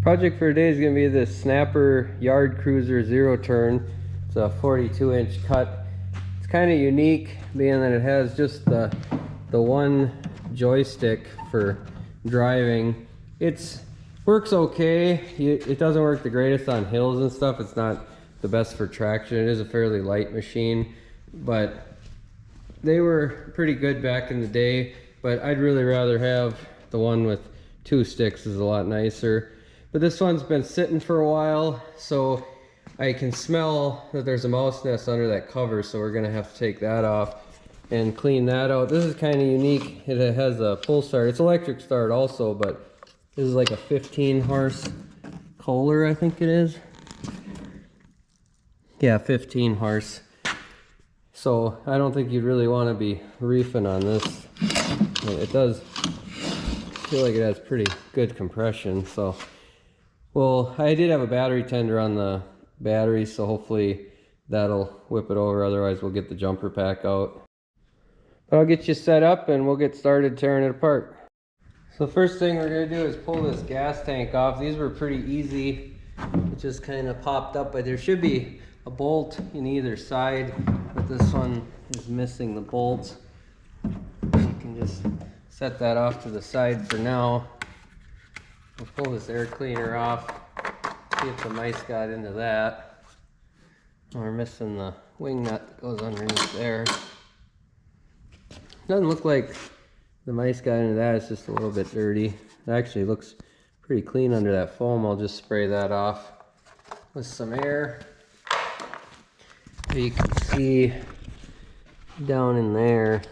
Project for today is going to be this Snapper Yard Cruiser zero turn. It's a 42-inch cut. It's kind of unique being that it has just the one joystick for driving. It works okay. It doesn't work the greatest on hills and stuff. It's not the best for traction. It is a fairly light machine, but they were pretty good back in the day. But I'd really rather have the one with two sticks. Is a lot nicer. But this one's been sitting for a while, so I can smell that there's a mouse nest under that cover, so we're gonna have to take that off and clean that out. This is kind of unique. It has a pull start. It's electric start also, but this is like a 15 horse Kohler, I think it is. Yeah, 15 horse. So I don't think you'd really want to be reefing on this. It does feel like it has pretty good compression, so. Well, I did have a battery tender on the battery, so hopefully that'll whip it over. Otherwise, we'll get the jumper pack out. But I'll get you set up and we'll get started tearing it apart. So the first thing we're going to do is pull this gas tank off. These were pretty easy. It just kind of popped up, but there should be a bolt in either side, but this one is missing the bolts. You can just set that off to the side for now. We'll pull this air cleaner off, see if the mice got into that. We're missing the wing nut that goes underneath there. Doesn't look like the mice got into that, it's just a little bit dirty. It actually looks pretty clean under that foam. I'll just spray that off with some air. You can see down in there,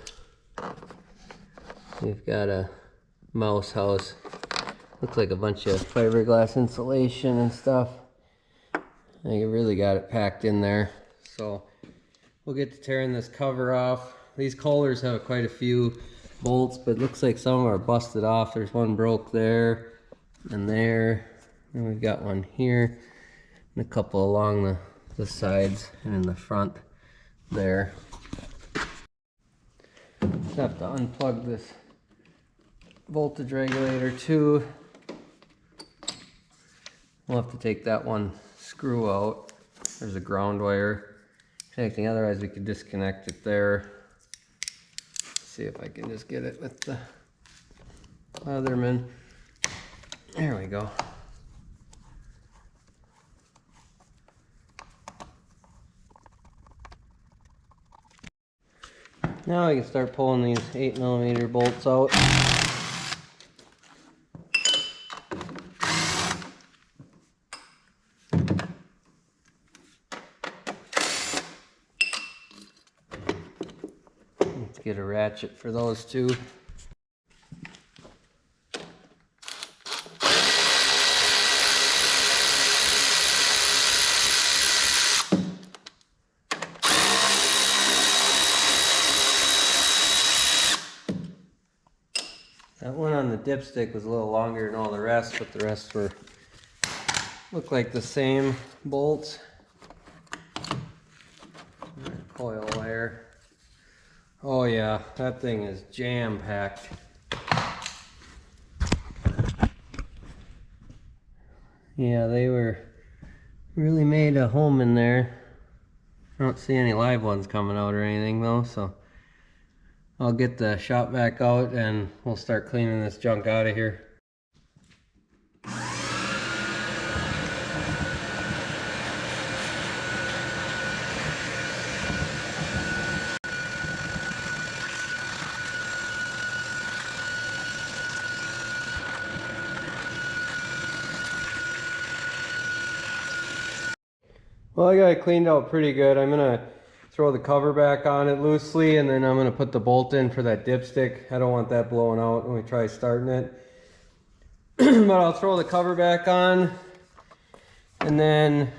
we've got a mouse house. Looks like a bunch of fiberglass insulation and stuff. I think it really got it packed in there. So we'll get to tearing this cover off. These Kohlers have quite a few bolts, but it looks like some of them are busted off. There's one broke there and there. And we've got one here and a couple along the sides and in the front there. Just have to unplug this voltage regulator too. We'll have to take that one screw out. There's a ground wire connecting, otherwise we could disconnect it there. See if I can just get it with the Leatherman. There we go. Now we can start pulling these 8mm bolts out. Let's get a ratchet for those two. That one on the dipstick was a little longer than all the rest, but the rest look like the same bolts. Coil wire. Oh yeah, that thing is jam-packed. Yeah, they were really made a home in there. I don't see any live ones coming out or anything though, so I'll get the shop vac out and we'll start cleaning this junk out of here. Well, I got it cleaned out pretty good. I'm gonna throw the cover back on it loosely, and then I'm gonna put the bolt in for that dipstick. I don't want that blowing out when we try starting it. But I'll throw the cover back on, and then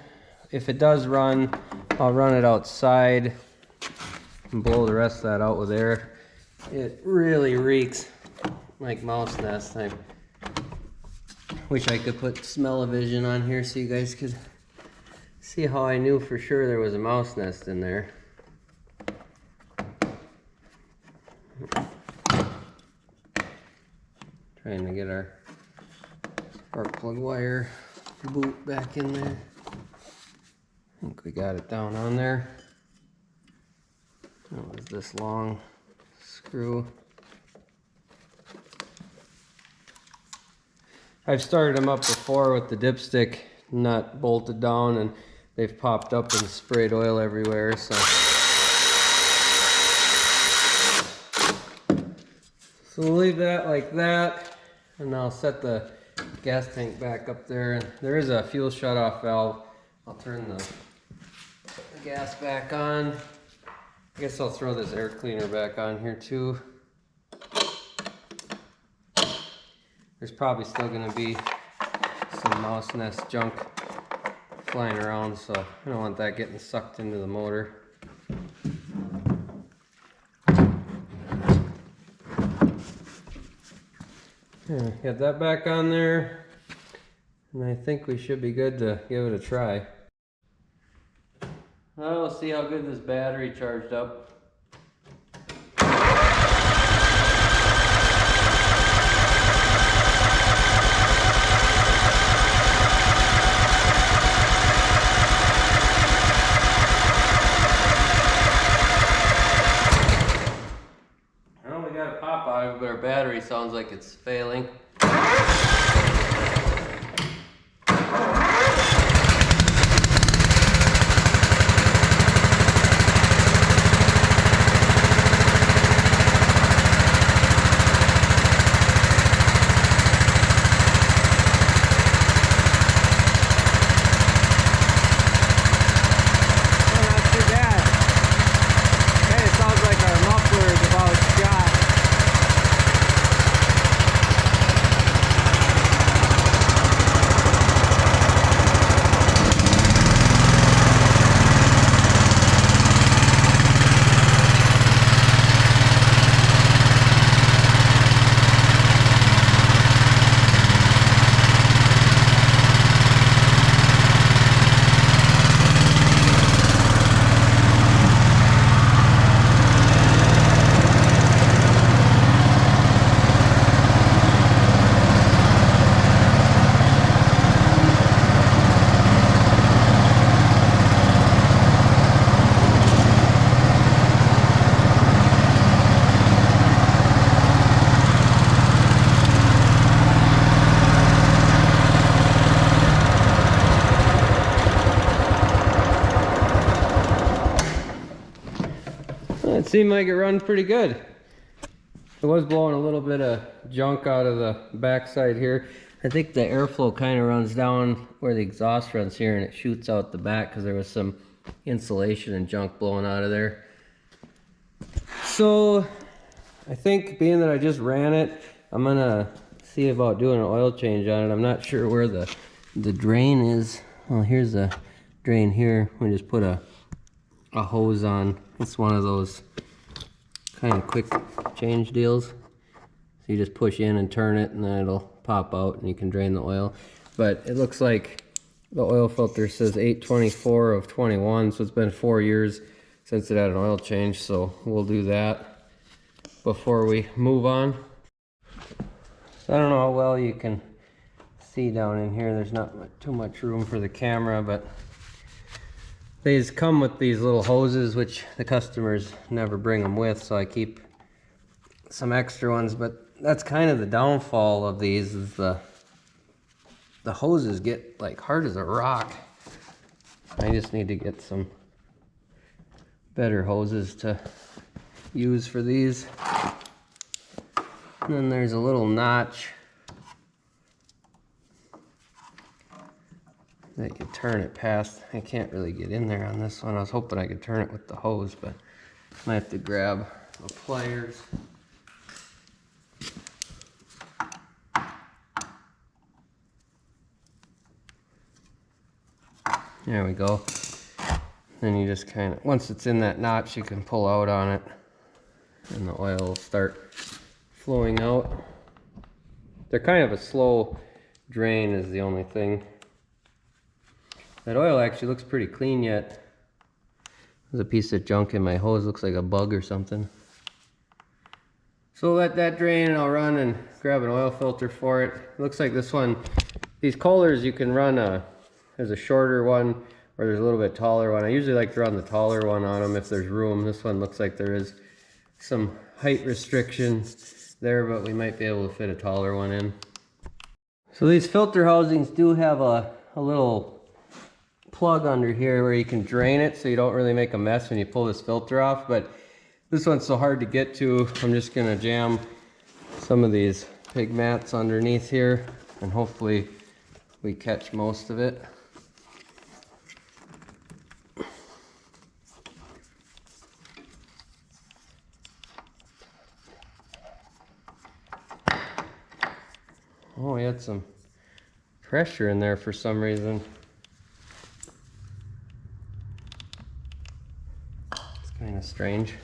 if it does run, I'll run it outside and blow the rest of that out with air. It really reeks like mouse nest. I wish I could put smell-o-vision on here so you guys could see how I knew for sure there was a mouse nest in there. Trying to get our spark plug wire boot back in there. I think we got it down on there. That was this long screw. I've started them up before with the dipstick nut bolted down, and they've popped up and sprayed oil everywhere, so we'll leave that like that, and I'll set the gas tank back up there. And there is a fuel shutoff valve. I'll turn the gas back on. I guess I'll throw this air cleaner back on here too. There's probably still going to be some mouse nest junk flying around, so I don't want that getting sucked into the motor. Yeah, get that back on there, and I think we should be good to give it a try. Well, we'll see how good this battery charged up. Well, we got a pop out of it, but our battery sounds like it's failing. It seemed like it runs pretty good. It was blowing a little bit of junk out of the backside here. I think the airflow kind of runs down where the exhaust runs here, and it shoots out the back because there was some insulation and junk blowing out of there. So I think, being that I just ran it, I'm gonna see about doing an oil change on it. I'm not sure where the drain is. Well, here's a drain here. We just put a hose on. It's one of those kind of quick change deals. So you just push in and turn it, and then it'll pop out and you can drain the oil. But it looks like the oil filter says 824 of 21, so it's been 4 years since it had an oil change, so we'll do that before we move on. So I don't know how well you can see down in here. There's not too much room for the camera, but they just come with these little hoses, which the customers never bring them with, so I keep some extra ones. But that's kind of the downfall of these, is the hoses get like hard as a rock. I just need to get some better hoses to use for these. And then there's a little notch that you turn it past. I can't really get in there on this one. I was hoping I could turn it with the hose, but I might have to grab the pliers. There we go. Then you just kind of, once it's in that notch, you can pull out on it, and the oil will start flowing out. They're kind of a slow drain is the only thing. That oil actually looks pretty clean yet. There's a piece of junk in my hose, looks like a bug or something. So let that drain, and I'll run and grab an oil filter for it. Looks like this one, These Kohlers you can run there's a shorter one or there's a little bit taller one. I usually like to run the taller one on them if there's room. This one looks like there is some height restriction there, but we might be able to fit a taller one in. So these filter housings do have a little plug under here where you can drain it so you don't really make a mess when you pull this filter off, but this one's so hard to get to, I'm just gonna jam some of these pig mats underneath here and hopefully we catch most of it. Oh, we had some pressure in there for some reason. It's kind of strange.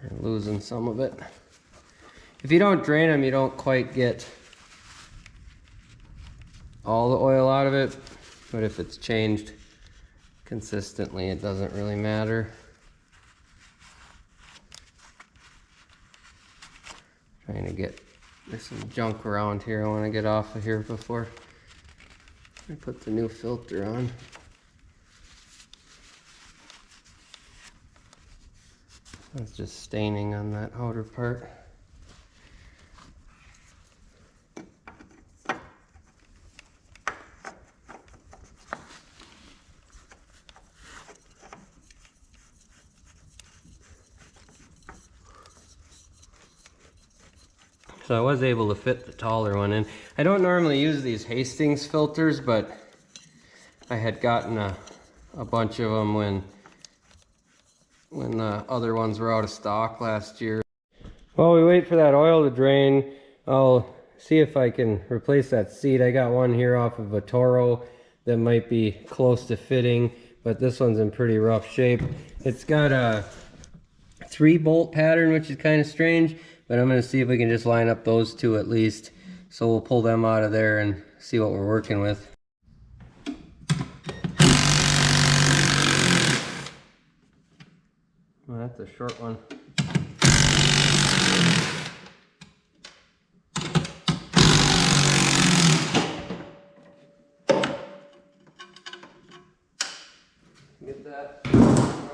We're losing some of it. If you don't drain them, you don't quite get all the oil out of it, but if it's changed consistently, it doesn't really matter. Trying to get, there's some junk around here I want to get off of here before I put the new filter on. That's just staining on that outer part. So I was able to fit the taller one in. I don't normally use these Hastings filters, but I had gotten a bunch of them when the other ones were out of stock last year. While we wait for that oil to drain, I'll see if I can replace that seat. I got one here off of a Toro that might be close to fitting, but this one's in pretty rough shape. It's got a 3-bolt pattern, which is kind of strange, but I'm going to see if we can just line up those two at least. So we'll pull them out of there and see what we're working with. Well, that's a short one. Get that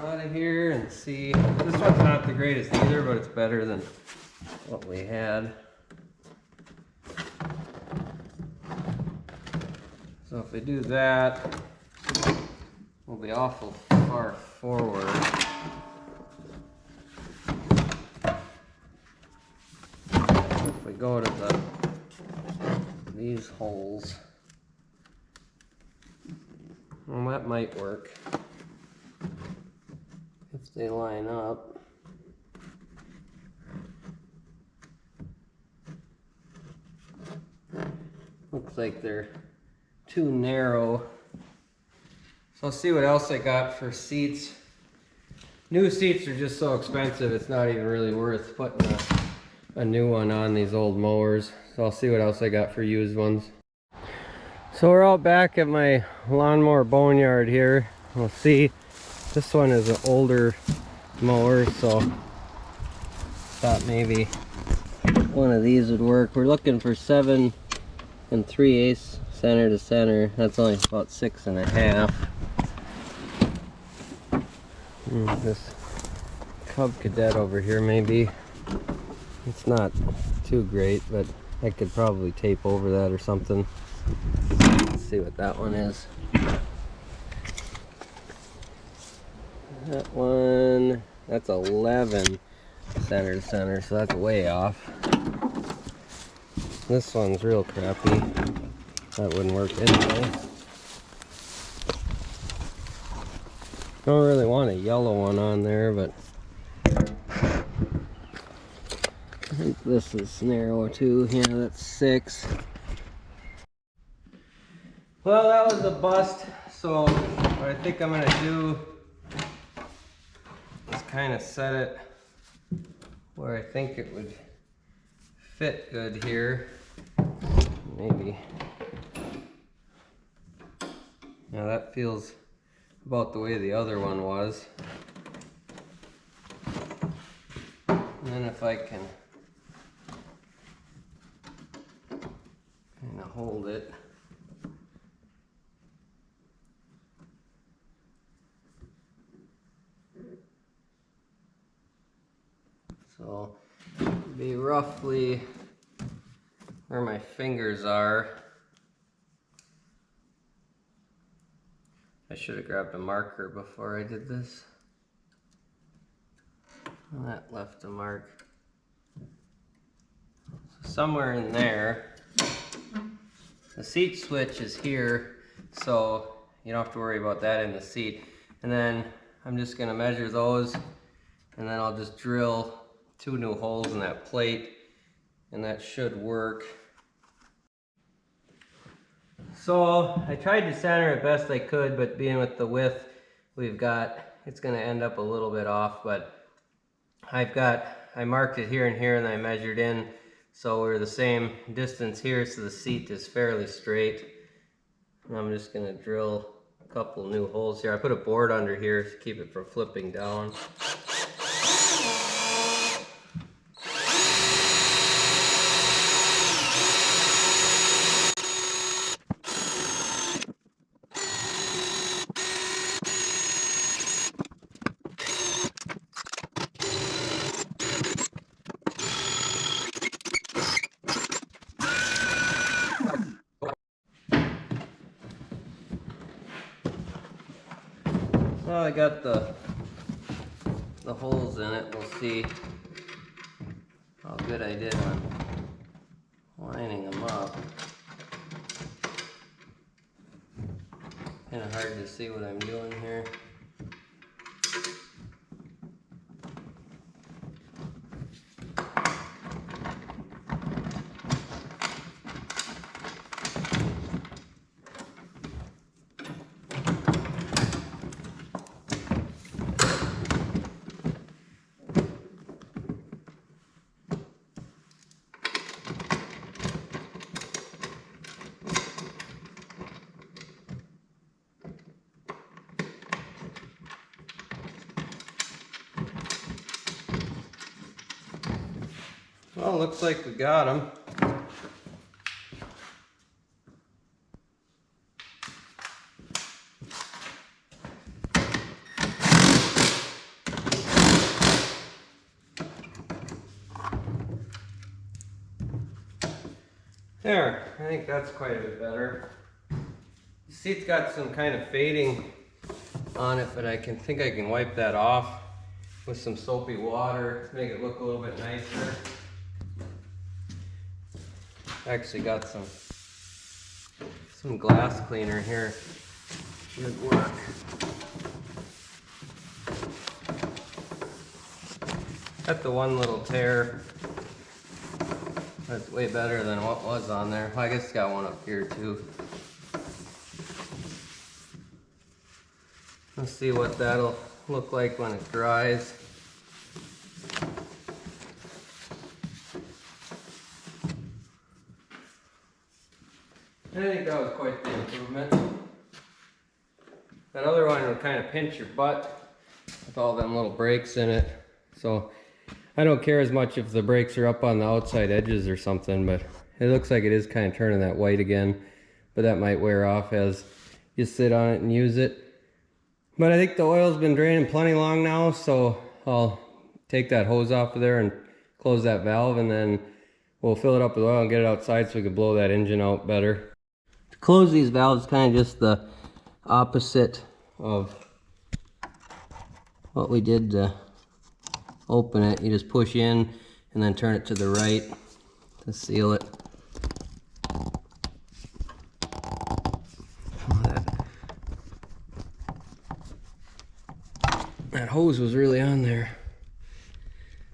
out of here and see. This one's not the greatest either, but it's better than what we had. So if we do that, we'll be awful far forward. If we go to these holes, well, that might work if they line up. Looks like they're too narrow. So I'll see what else I got for seats. New seats are just so expensive, it's not even really worth putting a new one on these old mowers. So I'll see what else I got for used ones. So we're out back at my lawnmower boneyard here. We'll see. This one is an older mower, so thought maybe one of these would work. We're looking for 7 3/8 center to center. That's only about 6 1/2. This Cub Cadet over here, maybe it's not too great, but I could probably tape over that or something. Let's see what that one is. That one, that's 11 center to center, so that's way off. This one's real crappy. That wouldn't work anyway. Don't really want a yellow one on there, but I think this is narrow too. Yeah, that's 6. Well, that was a bust. So what I think I'm gonna do is kind of set it where I think it would fit good here. Maybe. Now that feels about the way the other one was. And then if I can hold it. So be roughly where my fingers are. I should have grabbed a marker before I did this. And that left a mark. So somewhere in there. The seat switch is here, so you don't have to worry about that in the seat. And then I'm just gonna measure those, and then I'll just drill 2 new holes in that plate, and that should work. So I tried to center it best I could, but being with the width we've got, it's gonna end up a little bit off, but I marked it here and here, and I measured in, so we're the same distance here, so the seat is fairly straight. And I'm just gonna drill a couple new holes here. I put a board under here to keep it from flipping down. Well, I got the holes in it. We'll see how good I did on lining them up. Kind of hard to see what I'm doing here. Well, looks like we got them. There, I think that's quite a bit better. The seat's got some kind of fading on it, but I think I can wipe that off with some soapy water, make it look a little bit nicer. Actually got some glass cleaner here. Should work. Got the one little tear. That's way better than what was on there. I guess it's got one up here too. Let's see what that'll look like when it dries. I think that was quite the improvement. That other one would kind of pinch your butt with all them little breaks in it. So I don't care as much if the brakes are up on the outside edges or something, but it looks like it is kind of turning that white again. But that might wear off as you sit on it and use it. But I think the oil's been draining plenty long now, so I'll take that hose off of there and close that valve, and then we'll fill it up with oil and get it outside so we can blow that engine out better. To close these valves, kind of just the opposite of what we did to open it. You just push in and then turn it to the right to seal it. That hose was really on there.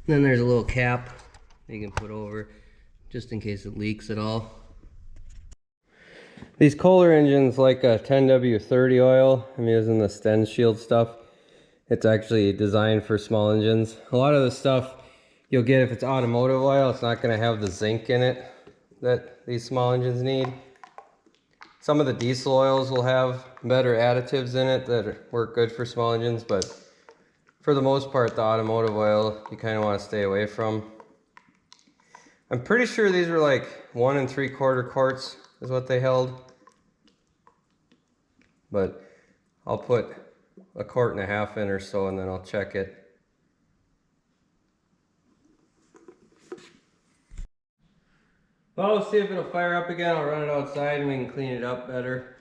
And then there's a little cap you can put over just in case it leaks at all. These Kohler engines, like a 10W30 oil, I'm using the Sten Shield stuff. It's actually designed for small engines. A lot of the stuff you'll get, if it's automotive oil, it's not going to have the zinc in it that these small engines need. Some of the diesel oils will have better additives in it that work good for small engines, but for the most part, the automotive oil you kind of want to stay away from. I'm pretty sure these were like 1 3/4 quarts. is what they held. But I'll put 1.5 quarts in or so, and then I'll check it. Well, we'll see if it'll fire up again. I'll run it outside and we can clean it up better.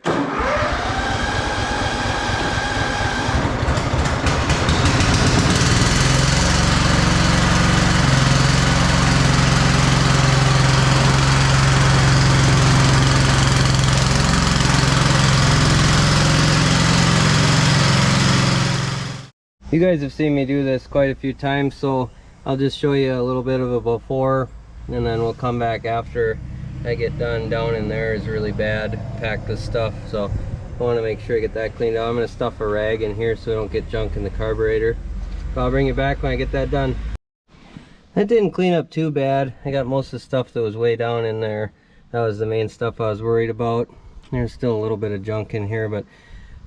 You guys have seen me do this quite a few times, so I'll just show you a little bit of a before, and then we'll come back after I get done. Down in there is really bad, packed with stuff, so I want to make sure I get that cleaned out. I'm going to stuff a rag in here so I don't get junk in the carburetor. But I'll bring you back when I get that done. That didn't clean up too bad. I got most of the stuff that was way down in there. That was the main stuff I was worried about. There's still a little bit of junk in here, but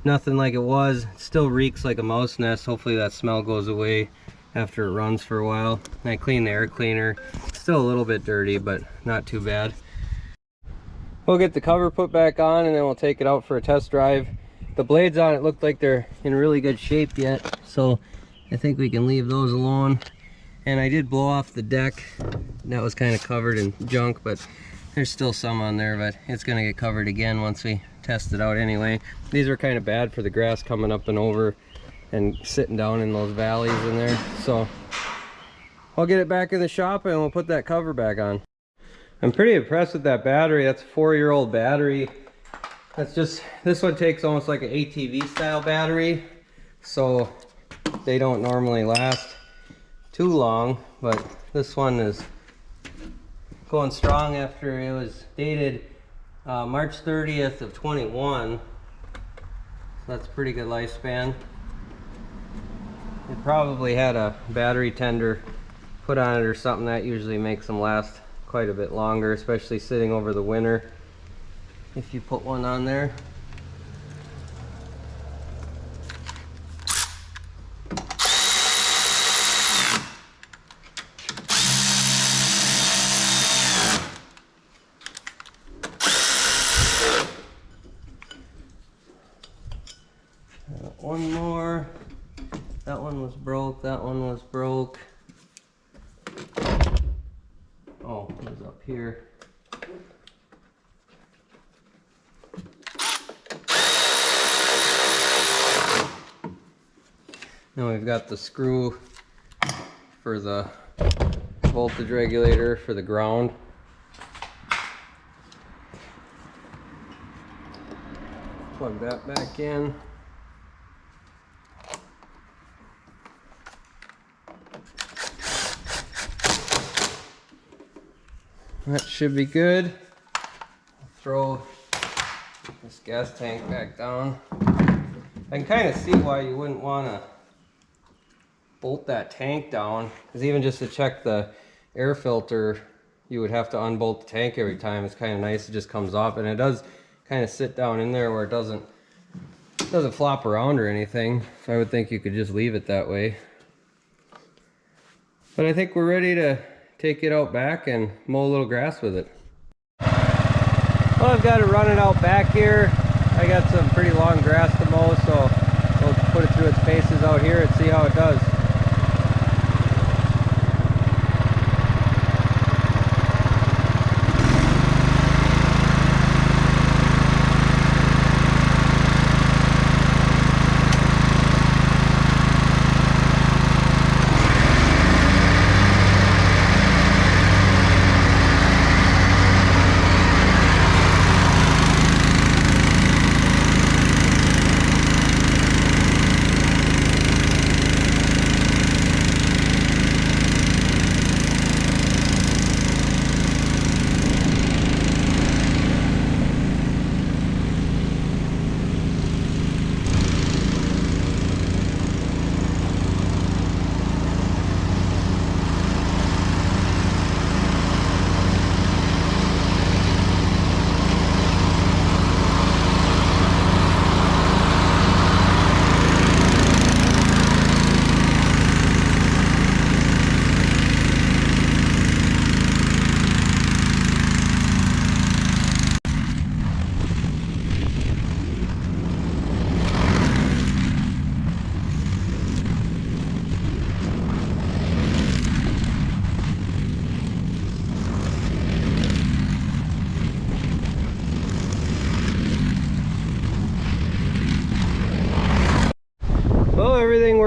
nothing like it was. It still reeks like a mouse nest. Hopefully that smell goes away after it runs for a while. And I cleaned the air cleaner. It's still a little bit dirty, but not too bad. We'll get the cover put back on and then we'll take it out for a test drive. The blades on it look like they're in really good shape yet, so I think we can leave those alone. And I did blow off the deck. That was kind of covered in junk, but there's still some on there, but it's gonna get covered again once we test it out anyway. These are kind of bad for the grass coming up and over and sitting down in those valleys in there. So I'll get it back in the shop and we'll put that cover back on. I'm pretty impressed with that battery. That's a 4-year-old battery. That's just, this one takes almost like an ATV style battery, so they don't normally last too long, but this one is going strong after it was dated March 30th of 21. So that's a pretty good lifespan. It probably had a battery tender put on it or something. That usually makes them last quite a bit longer, especially sitting over the winter if you put one on there. One more. That one was broke. That one was broke. Oh, it was up here. Now we've got the screw for the voltage regulator for the ground. Plug that back in. That should be good. I'll throw this gas tank back down. I can kind of see why you wouldn't want to bolt that tank down, because even just to check the air filter, you would have to unbolt the tank every time. It's kind of nice, it just comes off, and it does kind of sit down in there where it doesn't flop around or anything. So I would think you could just leave it that way. But I think we're ready to take it out back and mow a little grass with it. Well, I've got to run it out back here. I got some pretty long grass to mow, so we'll put it through its paces out here and see how it does.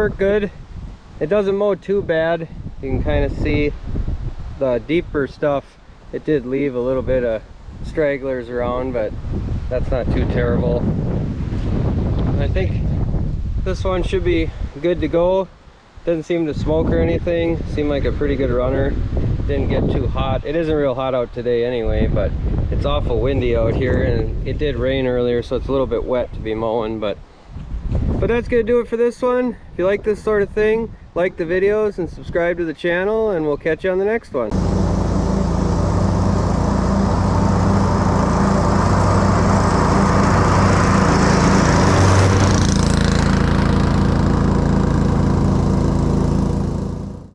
work good. It doesn't mow too bad. You can kind of see the deeper stuff. It did leave a little bit of stragglers around, but that's not too terrible. I think this one should be good to go. Doesn't seem to smoke or anything. Seemed like a pretty good runner. Didn't get too hot. It isn't real hot out today anyway, but it's awful windy out here, and it did rain earlier, so it's a little bit wet to be mowing. But that's gonna do it for this one. If you like this sort of thing, like the videos and subscribe to the channel, and we'll catch you on the next one.